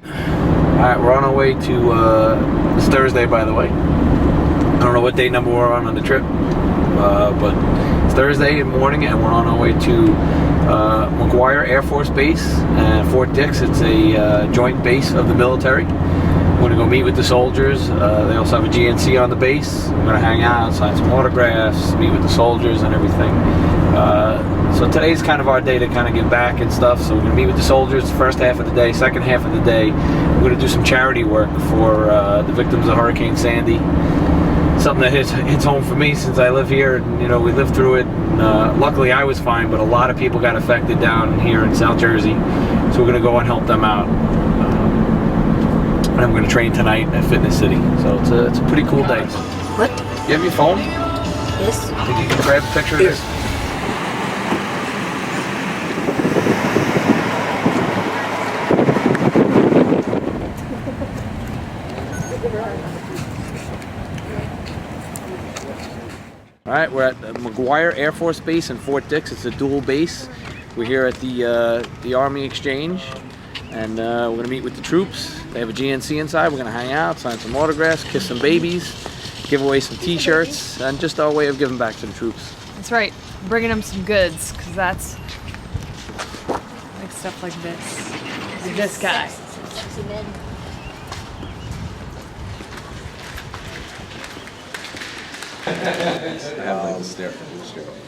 Alright, we're on our way to, it's Thursday by the way. I don't know what day number we're on the trip, but it's Thursday morning and we're on our way to McGuire Air Force Base and Fort Dix. It's a joint base of the military. We're going to go meet with the soldiers. They also have a GNC on the base. We're going to hang out, sign some autographs, meet with the soldiers and everything. So today's kind of our day to kind of give back and stuff. So we're going to meet with the soldiers the first half of the day. Second half of the day, we're going to do some charity work for the victims of Hurricane Sandy. Something that hits home for me since I live here. And, you know, we lived through it. And, luckily I was fine, but a lot of people got affected down here in South Jersey. So we're going to go and help them out. And I'm going to train tonight at Fitness City. So it's a pretty cool day. What? You have your phone? Yes. Think you can grab a picture of this? Alright, we're at the McGuire Air Force Base in Fort Dix. It's a dual base. We're here at the Army Exchange. And we're going to meet with the troops. They have a GNC inside. We're going to hang out, sign some autographs, kiss some babies, give away some t-shirts, and just our way of giving back to the troops. That's right. Bringing them some goods, because that's like stuff like this. Like this guy. Sexy men.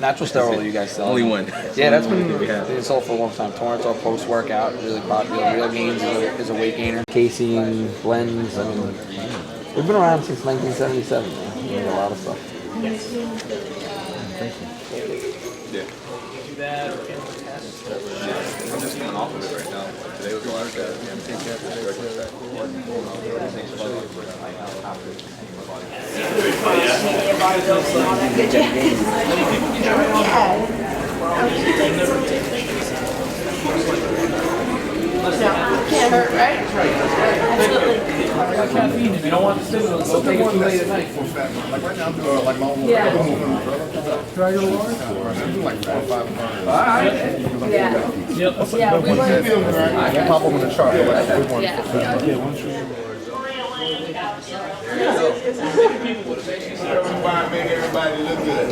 Natural sterile, you guys sell? Only one. Yeah, that's been sold for a long time. Torrance post-workout, really popular. Real Gains is a weight gainer. Casein, blends, I mean, we've been around since 1977, man. We made a lot of stuff. Yeah. I'm just coming off of it right now. Today was a lot of Can't hurt, right? Caffeine, if you don't want the stimulants, don't take it too late at night. Like right now, I'm doing like my own. Yeah. Can I get a large? I'm doing like 4 or 5 hundred. Yeah. Yeah, we can pop them in the chart. Like, one. Make everybody look good.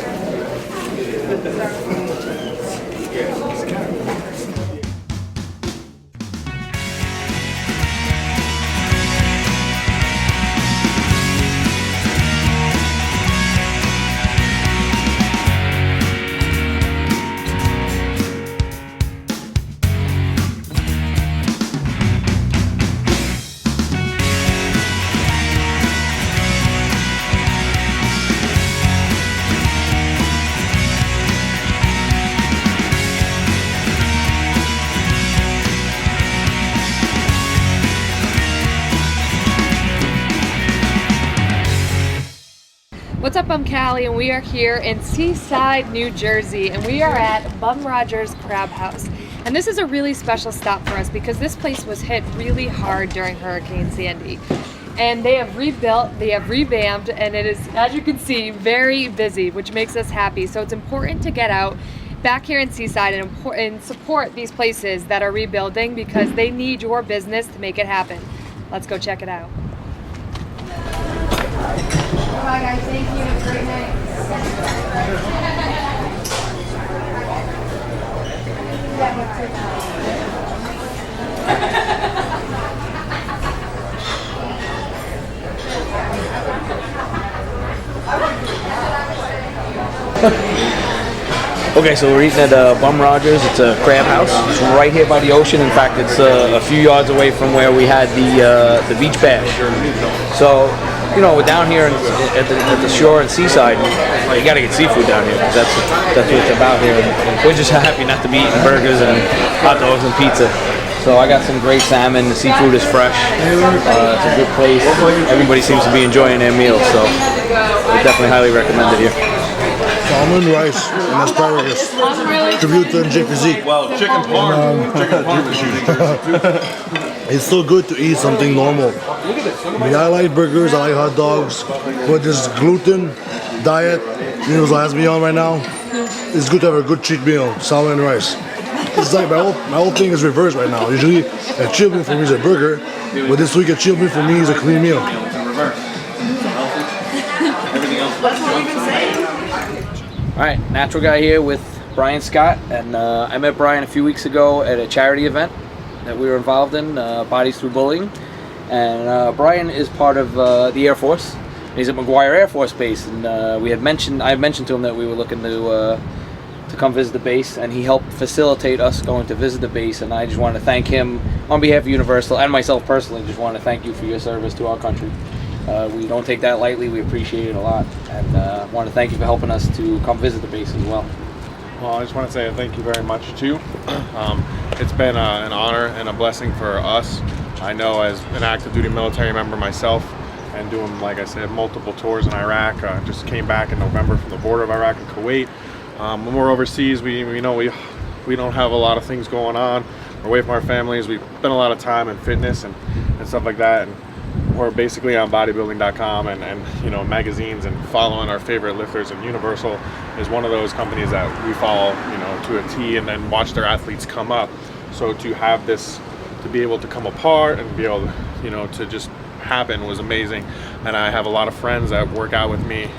What's up, I'm Callie, and we are here in Seaside, New Jersey, and we are at Bum Rogers Crab House. And this is a really special stop for us because this place was hit really hard during Hurricane Sandy. And they have rebuilt, they have revamped, and it is, as you can see, very busy, which makes us happy. So it's important to get out back here in Seaside and support these places that are rebuilding because they need your business to make it happen. Let's go check it out. Bye guys, thank you. Have a great night. Okay, so we're eating at Bum Rogers. It's a crab house. It's right here by the ocean. In fact, it's a few yards away from where we had the beach bash. So, you know, we're down here at the shore in Seaside. Well, you got to get seafood down here because that's what it's about here. And we're just happy not to be eating burgers and hot dogs and pizza. So I got some great salmon. The seafood is fresh. It's a good place. Everybody seems to be enjoying their meals, so I definitely highly recommend it here. Salmon, rice, and asparagus. Tribute to MJ Physique. Well, chicken parm. Chicken parm is usually. It's so good to eat something normal. I mean, I like burgers, I like hot dogs, but this gluten diet, you know, what has me on right now. It's good to have a good cheat meal, salmon and rice. It's like my whole thing is reversed right now. Usually a chill meal for me is a burger, but this week a chill meal for me is a clean meal. That's what we've been saying. All right, natural guy here with Brian Scott, and I met Brian a few weeks ago at a charity event that we were involved in, Bodies Through Bullying. And Brian is part of the Air Force. He's at McGuire Air Force Base, and I had mentioned to him that we were looking to come visit the base, and he helped facilitate us going to visit the base. And I just want to thank him on behalf of Universal and myself personally. Just want to thank you for your service to our country. We don't take that lightly. We appreciate it a lot, and want to thank you for helping us to come visit the base as well. Well, I just want to say thank you very much too. It's been an honor and a blessing for us. I know as an active duty military member myself, and doing, like I said, multiple tours in Iraq. Just came back in November from the border of Iraq and Kuwait. When we're overseas, we know we don't have a lot of things going on. We're away from our families. We spend a lot of time in fitness and stuff like that. And we're basically on bodybuilding.com and magazines and following our favorite lifters. And Universal is one of those companies that we follow, to a T, and then watch their athletes come up. So to have this, to be able to come apart and be able to, to just happen was amazing. And I have a lot of friends that work out with me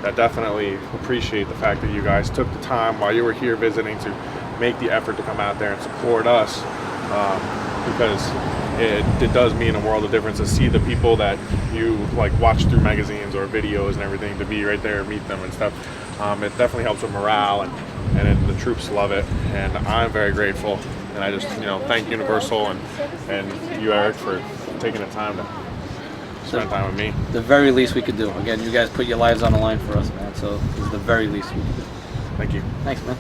that definitely appreciate the fact that you guys took the time while you were here visiting to make the effort to come out there and support us, because it does mean a world of difference to see the people that you watch through magazines or videos and everything, to be right there and meet them and stuff. It definitely helps with morale, and the troops love it, and I'm very grateful. And I just thank Universal and you, Eric, for taking the time to spend time with me. The very least we could do. Again, you guys put your lives on the line for us, man. So this is the very least we could do. Thank you. Thanks, man.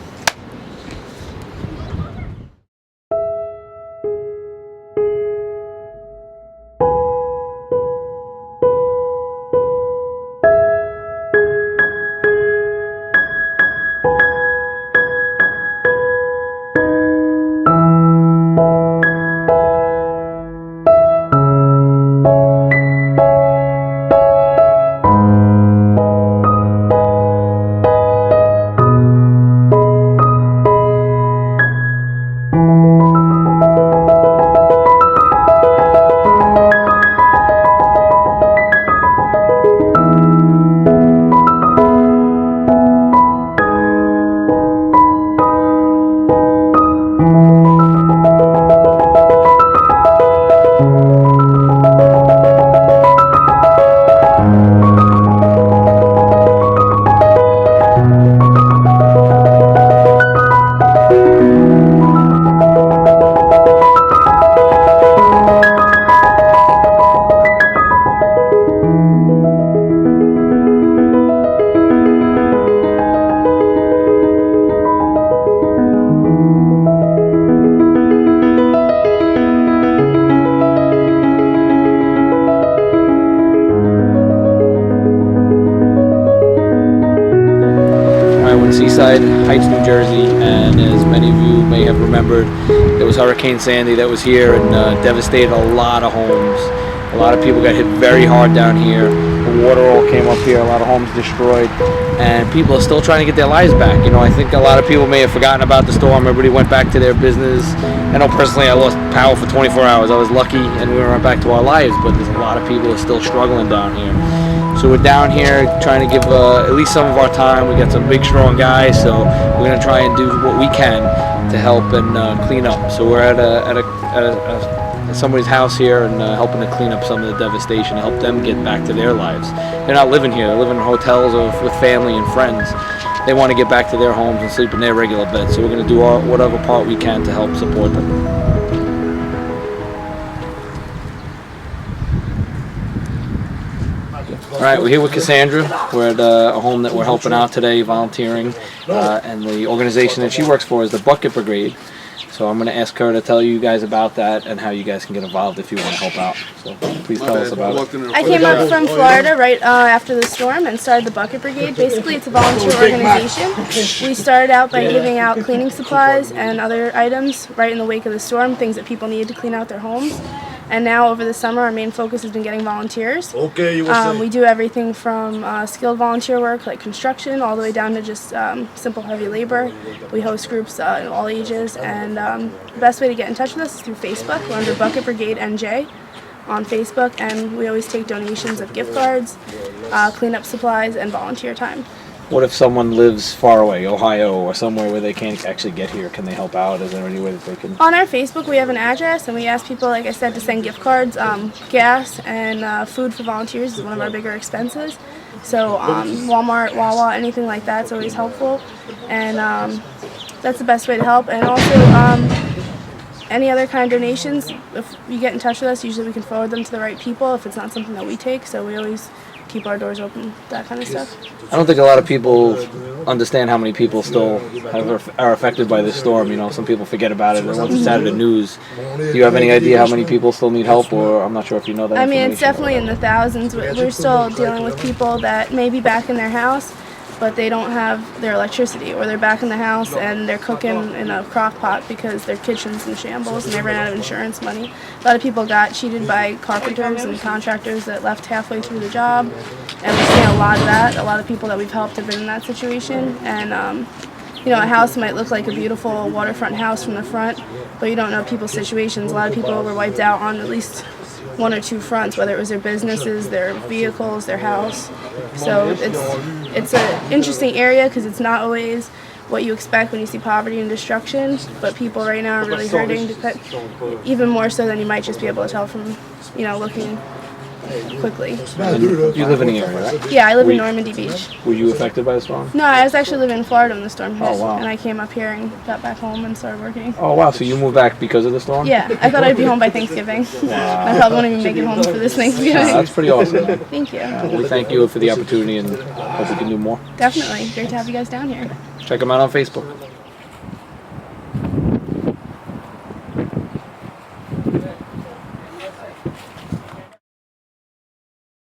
Seaside Heights, New Jersey, and as many of you may have remembered, there was Hurricane Sandy that was here and devastated a lot of homes. A lot of people got hit very hard down here. The water all came up here, a lot of homes destroyed, and people are still trying to get their lives back. I think a lot of people may have forgotten about the storm. Everybody went back to their business. I know personally I lost power for 24 hours. I was lucky and we went back to our lives, but there's a lot of people who are still struggling down here. So we're down here trying to give at least some of our time. We got some big, strong guys, so we're going to try and do what we can to help and clean up. So we're at somebody's house here and helping to clean up some of the devastation, to help them get back to their lives. They're not living here. They're living in hotels or with family and friends. They want to get back to their homes and sleep in their regular beds. So we're going to do whatever part we can to help support them. All right, we're here with Cassandra. We're at a home that we're helping out today, volunteering, and the organization that she works for is the Bucket Brigade. So I'm going to ask her to tell you guys about that and how you guys can get involved if you want to help out. So please tell us about it. I came up from Florida right after the storm and started the Bucket Brigade. Basically, it's a volunteer organization. We started out by giving out cleaning supplies and other items right in the wake of the storm, things that people needed to clean out their homes. And now over the summer, our main focus has been getting volunteers. Okay, you will We do everything from skilled volunteer work like construction all the way down to just simple heavy labor. We host groups in all ages, and the best way to get in touch with us is through Facebook. We're under Bucket Brigade NJ on Facebook, and we always take donations of gift cards, cleanup supplies, and volunteer time. What if someone lives far away, Ohio, or somewhere where they can't actually get here? Can they help out? Is there any way that they can? On our Facebook, we have an address, and we ask people, like I said, to send gift cards. Gas and food for volunteers is one of our bigger expenses. So Walmart, Wawa, anything like that's always helpful, and that's the best way to help. And also, any other kind of donations, if you get in touch with us, usually we can forward them to the right people if it's not something that we take. So we always keep our doors open, that kind of stuff. I don't think a lot of people understand how many people still are affected by this storm. You know, some people forget about it. Once it's out of the news, do you have any idea how many people still need help? Or I'm not sure if you know that. I mean, it's definitely in the thousands. We're still dealing with people that may be back in their house, but they don't have their electricity, or they're back in the house and they're cooking in a crock pot because their kitchen's in shambles and they ran out of insurance money. A lot of people got cheated by carpenters and contractors that left halfway through the job, and we've seen a lot of that. A lot of people that we've helped have been in that situation, and you know, a house might look like a beautiful waterfront house from the front, but you don't know people's situations. A lot of people were wiped out on at least one or two fronts, whether it was their businesses, their vehicles, their house. So it's an interesting area because it's not always what you expect when you see poverty and destruction, but people right now are really hurting, even more so than you might just be able to tell from, you know, looking quickly. You live in the area, right? Yeah, I live in Normandy Beach. Were you affected by the storm? No, I was actually living in Florida when the storm hit, Oh, wow. and I came up here and got back home and started working. Oh wow! So you moved back because of the storm? Yeah, I thought I'd be home by Thanksgiving. I probably won't even make it home for this Thanksgiving. That's pretty awesome. Man. Thank you. We thank you for the opportunity and hope we can do more. Definitely. Great to have you guys down here. Check them out on Facebook.